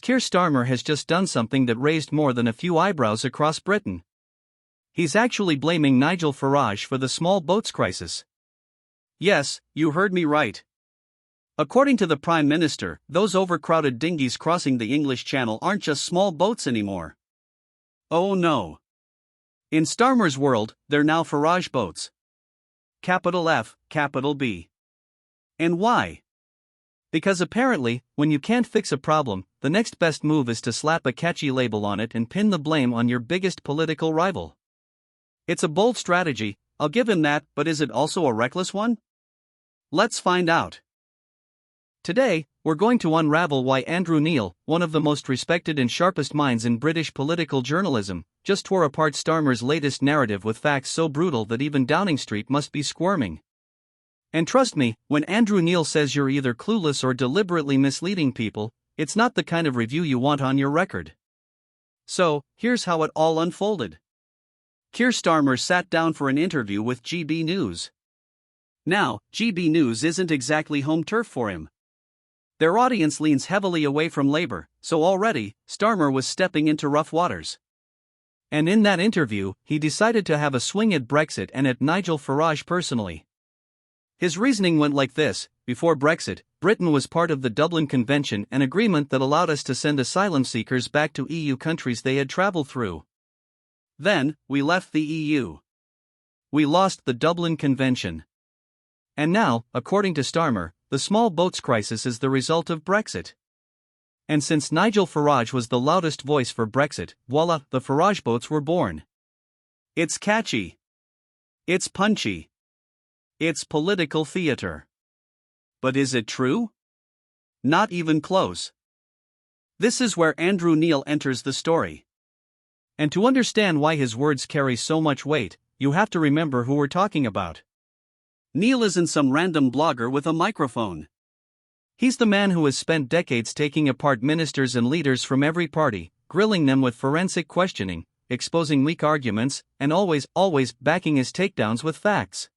Keir Starmer has just done something that raised more than a few eyebrows across Britain. He's actually blaming Nigel Farage for the small boats crisis. Yes, you heard me right. According to the Prime Minister, those overcrowded dinghies crossing the English Channel aren't just small boats anymore. Oh no. In Starmer's world, they're now Farage boats. Capital F, capital B. And why? Because apparently, when you can't fix a problem, the next best move is to slap a catchy label on it and pin the blame on your biggest political rival. It's a bold strategy, I'll give him that, but is it also a reckless one? Let's find out. Today, we're going to unravel why Andrew Neil, one of the most respected and sharpest minds in British political journalism, just tore apart Starmer's latest narrative with facts so brutal that even Downing Street must be squirming. And trust me, when Andrew Neil says you're either clueless or deliberately misleading people, it's not the kind of review you want on your record. So, here's how it all unfolded. Keir Starmer sat down for an interview with GB News. Now, GB News isn't exactly home turf for him. Their audience leans heavily away from Labour, so already, Starmer was stepping into rough waters. And in that interview, he decided to have a swing at Brexit and at Nigel Farage personally. His reasoning went like this: before Brexit, Britain was part of the Dublin Convention, an agreement that allowed us to send asylum seekers back to EU countries they had travelled through. Then, we left the EU. We lost the Dublin Convention. And now, according to Starmer, the small boats crisis is the result of Brexit. And since Nigel Farage was the loudest voice for Brexit, voila, the Farage boats were born. It's catchy. It's punchy. It's political theater. But is it true? Not even close. This is where Andrew Neil enters the story. And to understand why his words carry so much weight, you have to remember who we're talking about. Neil isn't some random blogger with a microphone. He's the man who has spent decades taking apart ministers and leaders from every party, grilling them with forensic questioning, exposing weak arguments, and always backing his takedowns with facts.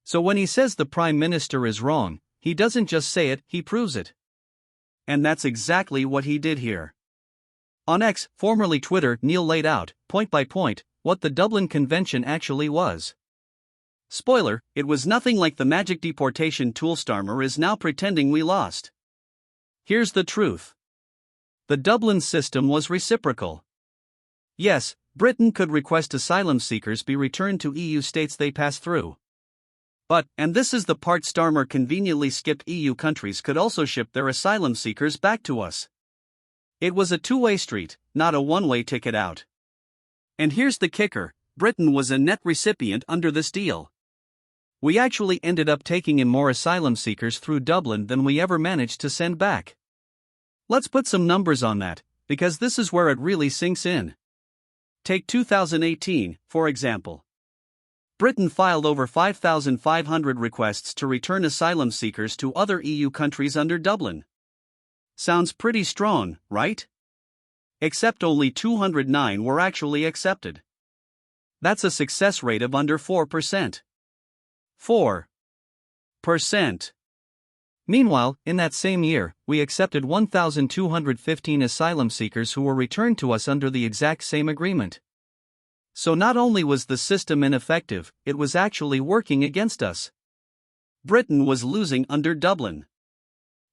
So when he says the Prime Minister is wrong, he doesn't just say it, he proves it. And that's exactly what he did here. On X, formerly Twitter, Neil laid out, point by point, what the Dublin Convention actually was. Spoiler, it was nothing like the magic deportation tool Starmer is now pretending we lost. Here's the truth. The Dublin system was reciprocal. Yes, Britain could request asylum seekers be returned to EU states they pass through. But, and this is the part Starmer conveniently skipped, EU countries could also ship their asylum seekers back to us. It was a two-way street, not a one-way ticket out. And here's the kicker, Britain was a net recipient under this deal. We actually ended up taking in more asylum seekers through Dublin than we ever managed to send back. Let's put some numbers on that, because this is where it really sinks in. Take 2018, for example. Britain filed over 5,500 requests to return asylum seekers to other EU countries under Dublin. Sounds pretty strong, right? Except only 209 were actually accepted. That's a success rate of under 4%. 4%. Meanwhile, in that same year, we accepted 1,215 asylum seekers who were returned to us under the exact same agreement. So not only was the system ineffective, it was actually working against us. Britain was losing under Dublin.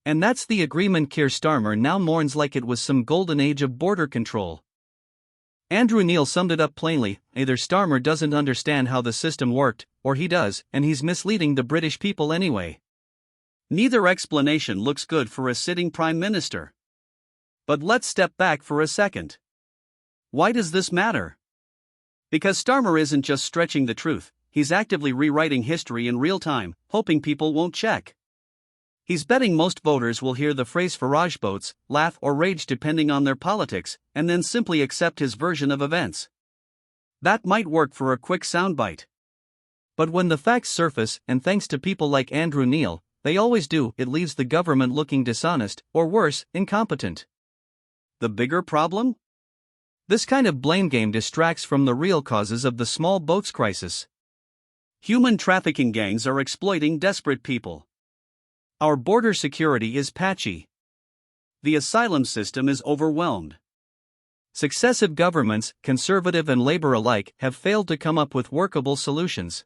And that's the agreement Keir Starmer now mourns like it was some golden age of border control. Andrew Neil summed it up plainly: either Starmer doesn't understand how the system worked, or he does, and he's misleading the British people anyway. Neither explanation looks good for a sitting Prime Minister. But let's step back for a second. Why does this matter? Because Starmer isn't just stretching the truth, he's actively rewriting history in real time, hoping people won't check. He's betting most voters will hear the phrase Farage boats, laugh or rage depending on their politics, and then simply accept his version of events. That might work for a quick soundbite. But when the facts surface, and thanks to people like Andrew Neil, they always do, it leaves the government looking dishonest, or worse, incompetent. The bigger problem? This kind of blame game distracts from the real causes of the small boats crisis. Human trafficking gangs are exploiting desperate people. Our border security is patchy. the asylum system is overwhelmed. Successive governments, Conservative and Labour alike, have failed to come up with workable solutions.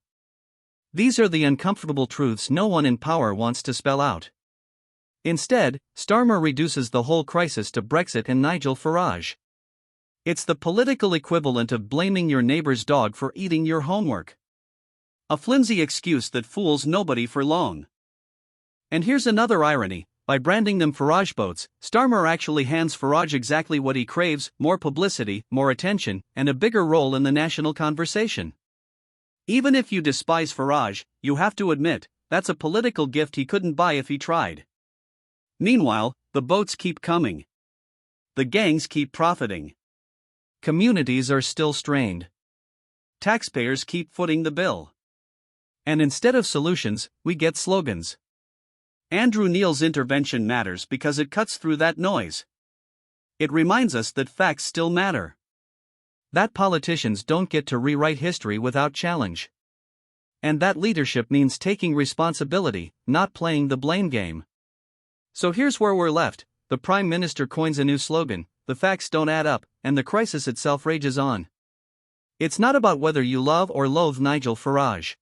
These are the uncomfortable truths no one in power wants to spell out. Instead, Starmer reduces the whole crisis to Brexit and Nigel Farage. It's the political equivalent of blaming your neighbor's dog for eating your homework. A flimsy excuse that fools nobody for long. And here's another irony: by branding them Farage boats, Starmer actually hands Farage exactly what he craves: more publicity, more attention, and a bigger role in the national conversation. Even if you despise Farage, you have to admit, that's a political gift he couldn't buy if he tried. Meanwhile, the boats keep coming. The gangs keep profiting. Communities are still strained. Taxpayers keep footing the bill. And instead of solutions, we get slogans. Andrew Neil's intervention matters because it cuts through that noise. It reminds us that facts still matter. That politicians don't get to rewrite history without challenge. And that leadership means taking responsibility, not playing the blame game. So here's where we're left: the Prime Minister coins a new slogan, the facts don't add up, and the crisis itself rages on. It's not about whether you love or loathe Nigel Farage.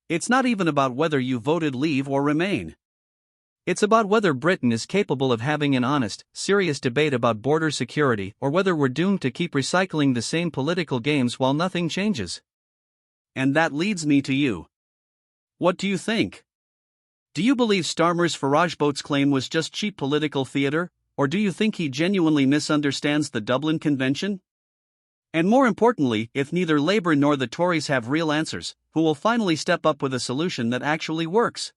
It's not even about whether you voted Leave or Remain. It's about whether Britain is capable of having an honest, serious debate about border security, or whether we're doomed to keep recycling the same political games while nothing changes. And that leads me to you. What do you think? Do you believe Starmer's Farage boats claim was just cheap political theater, or do you think he genuinely misunderstands the Dublin Convention? And more importantly, if neither Labour nor the Tories have real answers, who will finally step up with a solution that actually works?